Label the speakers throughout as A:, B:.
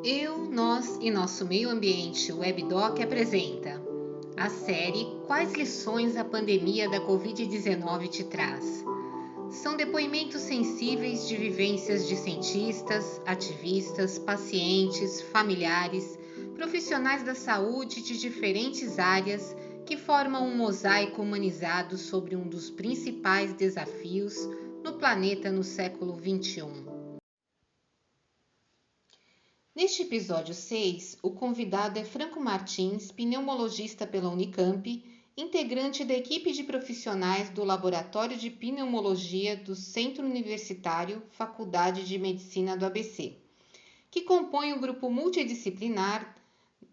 A: Eu, Nós e Nosso Meio Ambiente WebDoc apresenta a série Quais lições a pandemia da Covid-19 te traz? São depoimentos sensíveis de vivências de cientistas, ativistas, pacientes, familiares, profissionais da saúde de diferentes áreas que formam um mosaico humanizado sobre um dos principais desafios no planeta no século XXI. Neste episódio 6, o convidado é Franco Martins, pneumologista pela Unicamp, integrante da equipe de profissionais do Laboratório de Pneumologia do Centro Universitário Faculdade de Medicina do ABC, que compõe o grupo multidisciplinar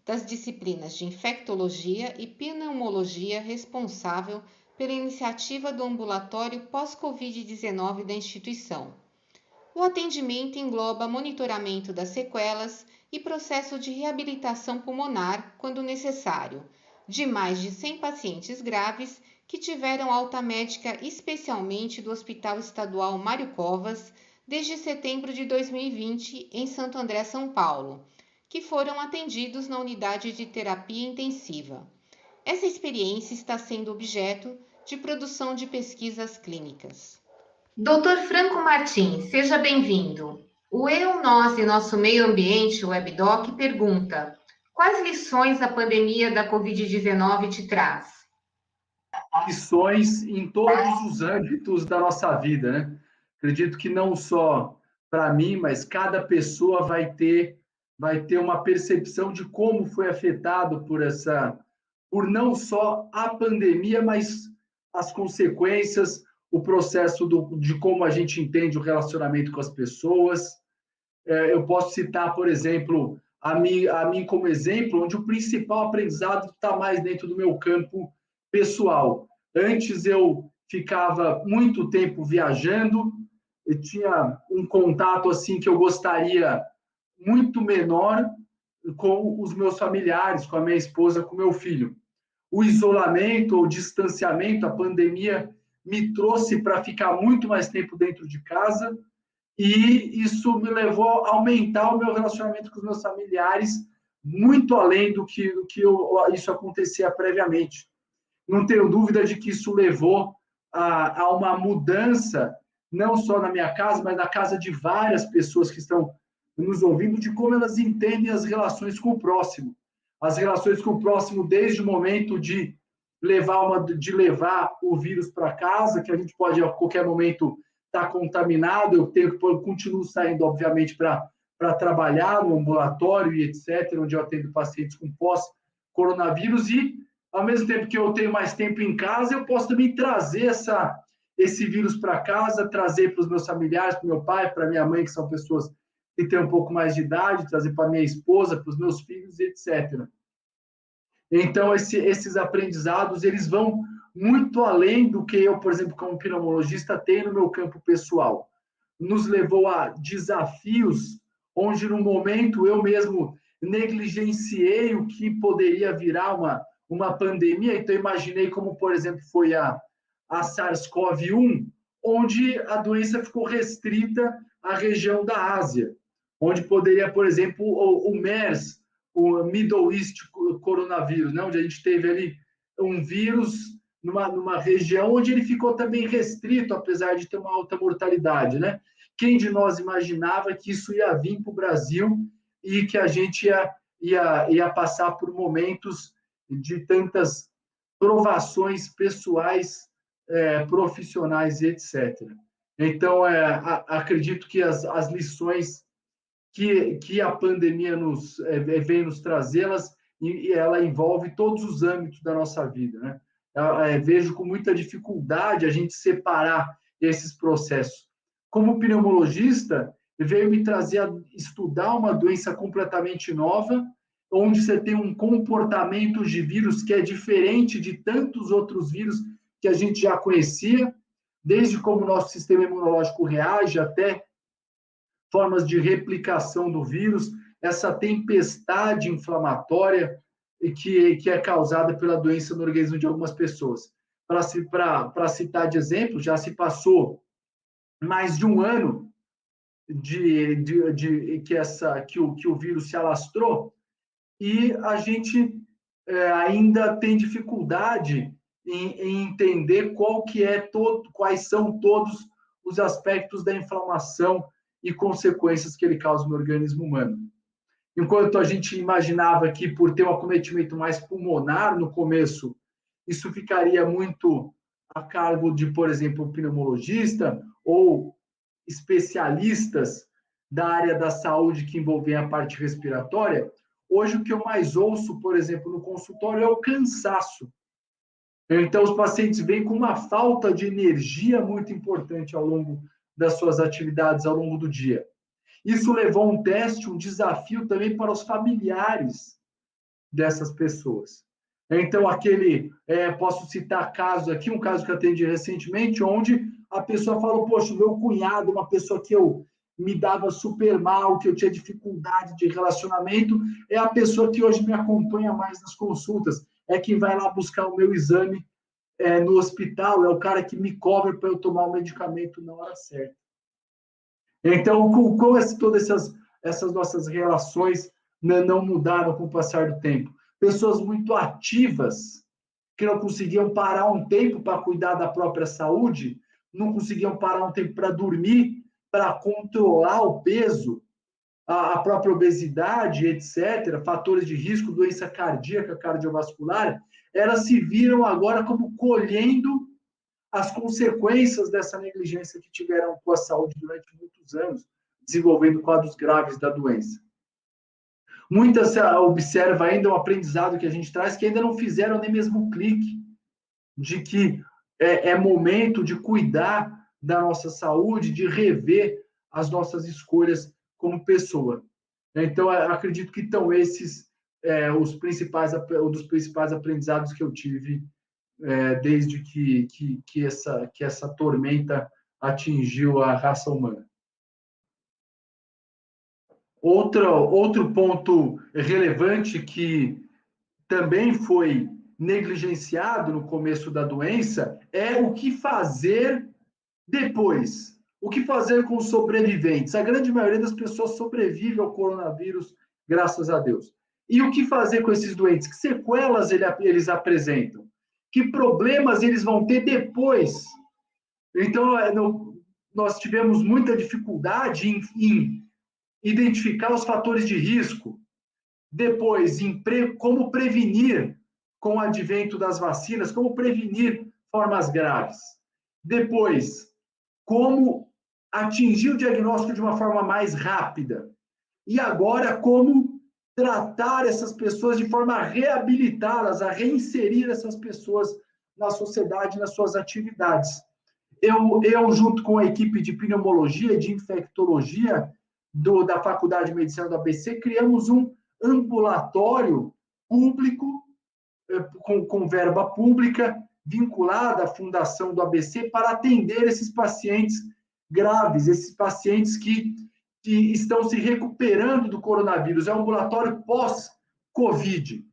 A: das disciplinas de infectologia e pneumologia responsável pela iniciativa do ambulatório pós-Covid-19 da instituição. O atendimento engloba monitoramento das sequelas e processo de reabilitação pulmonar, quando necessário, de mais de 100 pacientes graves que tiveram alta médica especialmente do Hospital Estadual Mário Covas desde setembro de 2020 em Santo André, São Paulo, que foram atendidos na unidade de terapia intensiva. Essa experiência está sendo objeto de produção de pesquisas clínicas. Doutor Franco Martins, seja bem-vindo. O Eu, Nós e Nosso Meio Ambiente, o WebDoc, pergunta: quais lições a pandemia da Covid-19 te traz?
B: Lições em todos os âmbitos da nossa vida, né? Acredito que não só para mim, mas cada pessoa vai ter uma percepção de como foi afetado por não só a pandemia, mas as consequências, o processo de como a gente entende o relacionamento com as pessoas. Eu posso citar, por exemplo, a mim como exemplo, onde o principal aprendizado está mais dentro do meu campo pessoal. Antes eu ficava muito tempo viajando, eu tinha um contato assim que eu gostaria muito menor com os meus familiares, com a minha esposa, com o meu filho. O isolamento, o distanciamento, a pandemia me trouxe para ficar muito mais tempo dentro de casa, e isso me levou a aumentar o meu relacionamento com os meus familiares, muito além isso acontecia previamente. Não tenho dúvida de que isso levou a uma mudança, não só na minha casa, mas na casa de várias pessoas que estão nos ouvindo, de como elas entendem as relações com o próximo. As relações com o próximo, desde o momento de levar o vírus para casa, que a gente pode a qualquer momento estar contaminado, eu continuo saindo, obviamente, para trabalhar no ambulatório e etc., onde eu atendo pacientes com pós-coronavírus, e ao mesmo tempo que eu tenho mais tempo em casa, eu posso também trazer esse vírus para casa, trazer para os meus familiares, para o meu pai, para minha mãe, que são pessoas que têm um pouco mais de idade, trazer para minha esposa, para os meus filhos, etc. Então, esses aprendizados, eles vão muito além do que eu, por exemplo, como pneumologista, tenho no meu campo pessoal. Nos levou a desafios onde, no momento, eu mesmo negligenciei o que poderia virar uma pandemia. Então, imaginei como, por exemplo, foi a SARS-CoV-1, onde a doença ficou restrita à região da Ásia, onde poderia, por exemplo, o MERS, o Middle East coronavírus, né? Onde a gente teve ali um vírus numa região onde ele ficou também restrito, apesar de ter uma alta mortalidade, né? Quem de nós imaginava que isso ia vir para o Brasil e que a gente ia passar por momentos de tantas provações pessoais, profissionais, etc. Então, acredito que as lições que a pandemia vem nos trazer, ela envolve todos os âmbitos da nossa vida, né? Vejo com muita dificuldade a gente separar esses processos. Como pneumologista, veio me trazer a estudar uma doença completamente nova, onde você tem um comportamento de vírus que é diferente de tantos outros vírus que a gente já conhecia, desde como o nosso sistema imunológico reage até formas de replicação do vírus, essa tempestade inflamatória que é causada pela doença no organismo de algumas pessoas. Para citar de exemplo, já se passou mais de um ano que o vírus se alastrou, e a gente ainda tem dificuldade em entender quais são todos os aspectos da inflamação e consequências que ele causa no organismo humano. Enquanto a gente imaginava que, por ter um acometimento mais pulmonar no começo, isso ficaria muito a cargo de, por exemplo, um pneumologista ou especialistas da área da saúde que envolvem a parte respiratória, hoje o que eu mais ouço, por exemplo, no consultório é o cansaço. Então, os pacientes vêm com uma falta de energia muito importante ao longo das suas atividades, ao longo do dia. Isso levou um teste, um desafio também para os familiares dessas pessoas. Então, posso citar casos aqui, um caso que eu atendi recentemente, onde a pessoa falou, poxa, o meu cunhado, uma pessoa que eu me dava super mal, que eu tinha dificuldade de relacionamento, é a pessoa que hoje me acompanha mais nas consultas, é quem vai lá buscar o meu exame no hospital, é o cara que me cobra para eu tomar o medicamento na hora certa. Então, como todas essas nossas relações não mudaram com o passar do tempo? Pessoas muito ativas, que não conseguiam parar um tempo para cuidar da própria saúde, não conseguiam parar um tempo para dormir, para controlar o peso, a própria obesidade, etc., fatores de risco, doença cardíaca, cardiovascular, elas se viram agora como colhendo as consequências dessa negligência que tiveram com a saúde durante muitos anos, desenvolvendo quadros graves da doença. Muitas observam ainda um aprendizado que a gente traz, que ainda não fizeram nem mesmo o clique, de que é momento de cuidar da nossa saúde, de rever as nossas escolhas como pessoa. Então, acredito que estão esses um dos principais aprendizados que eu tive desde que essa tormenta atingiu a raça humana. Outro ponto relevante que também foi negligenciado no começo da doença é o que fazer depois. O que fazer com os sobreviventes? A grande maioria das pessoas sobrevive ao coronavírus, graças a Deus. E o que fazer com esses doentes? Que sequelas eles apresentam? Que problemas eles vão ter depois? Então, nós tivemos muita dificuldade em identificar os fatores de risco. Depois, como prevenir com o advento das vacinas, como prevenir formas graves. Depois, como atingir o diagnóstico de uma forma mais rápida. E agora, como tratar essas pessoas de forma a reabilitá-las, a reinserir essas pessoas na sociedade, nas suas atividades. Eu junto com a equipe de pneumologia e de infectologia da Faculdade de Medicina do ABC, criamos um ambulatório público, com verba pública, vinculada à fundação do ABC, para atender esses pacientes graves, esses pacientes que estão se recuperando do coronavírus. É um ambulatório pós-Covid.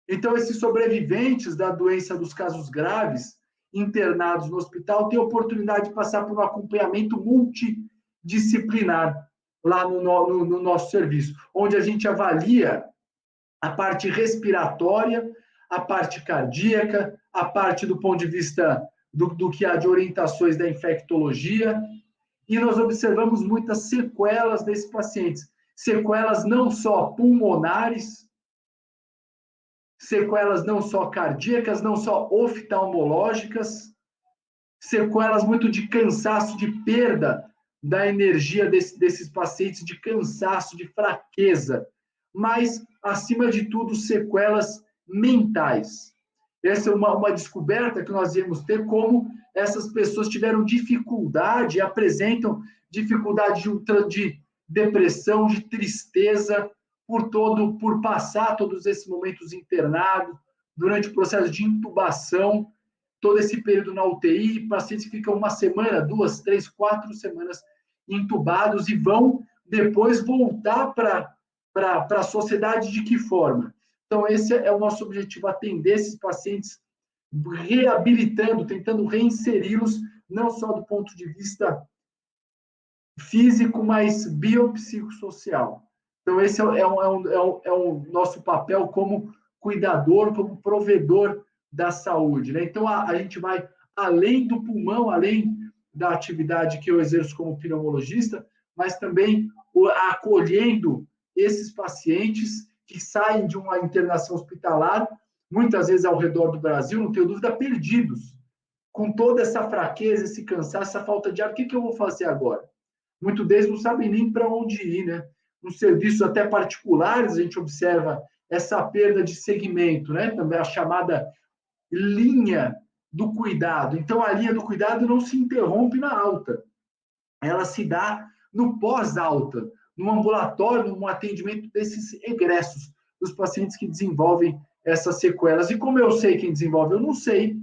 B: Então, esses sobreviventes da doença dos casos graves, internados no hospital, têm a oportunidade de passar por um acompanhamento multidisciplinar lá no nosso serviço, onde a gente avalia a parte respiratória, a parte cardíaca, a parte do ponto de vista do que há de orientações da infectologia, e nós observamos muitas sequelas desses pacientes. Sequelas não só pulmonares, sequelas não só cardíacas, não só oftalmológicas, sequelas muito de cansaço, de perda da energia desses pacientes, de cansaço, de fraqueza, mas, acima de tudo, sequelas mentais. Essa é uma descoberta que nós íamos ter, como essas pessoas tiveram dificuldade, apresentam dificuldade de depressão, de tristeza, por passar todos esses momentos internados, durante o processo de intubação, todo esse período na UTI, pacientes que ficam uma semana, 2, 3, 4 semanas intubados e vão depois voltar para a sociedade de que forma? Então, esse é o nosso objetivo, atender esses pacientes, reabilitando, tentando reinseri-los, não só do ponto de vista físico, mas biopsicossocial. Então, esse é o nosso papel como cuidador, como provedor da saúde. Né? Então, a gente vai além do pulmão, além da atividade que eu exerço como pneumologista, mas também acolhendo esses pacientes que saem de uma internação hospitalar, muitas vezes ao redor do Brasil, não tenho dúvida, perdidos, com toda essa fraqueza, esse cansaço, essa falta de ar. O que eu vou fazer agora? Muitos deles não sabem nem para onde ir, né? Nos serviços até particulares, a gente observa essa perda de segmento, né? Também a chamada linha do cuidado. Então, a linha do cuidado não se interrompe na alta, ela se dá no pós-alta, no ambulatório, no atendimento desses egressos, dos pacientes que desenvolvem essas sequelas. E como eu sei quem desenvolve? Eu não sei,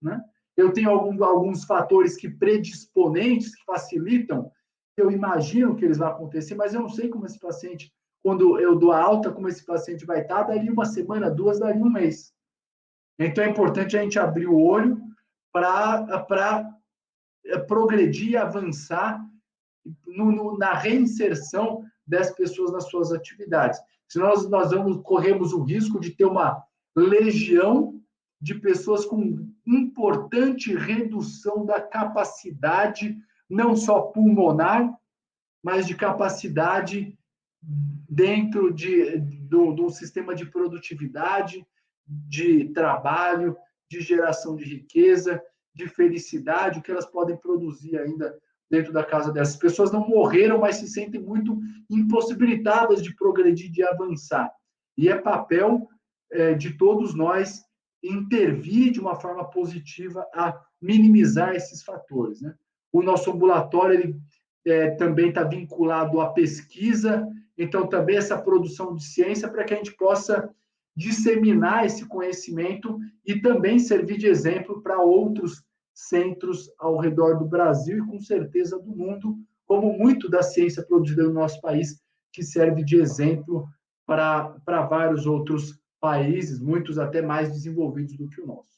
B: né? Eu tenho alguns fatores que predisponentes, que facilitam, eu imagino que eles vão acontecer, mas eu não sei como esse paciente, quando eu dou a alta, como esse paciente vai estar, dali uma semana, duas, dali um mês. Então, é importante a gente abrir o olho para progredir e avançar na reinserção das pessoas nas suas atividades. Senão, nós corremos o risco de ter uma legião de pessoas com importante redução da capacidade, não só pulmonar, mas de capacidade dentro do sistema de produtividade, de trabalho, de geração de riqueza, de felicidade, o que elas podem produzir ainda dentro da casa dessas pessoas. Não morreram, mas se sentem muito impossibilitadas de progredir, de avançar. E é papel de todos nós intervir de uma forma positiva a minimizar esses fatores. Né? O nosso ambulatório ele, também está vinculado à pesquisa, então também essa produção de ciência para que a gente possa disseminar esse conhecimento e também servir de exemplo para outros centros ao redor do Brasil e, com certeza, do mundo, como muito da ciência produzida no nosso país, que serve de exemplo para vários outros países, muitos até mais desenvolvidos do que o nosso.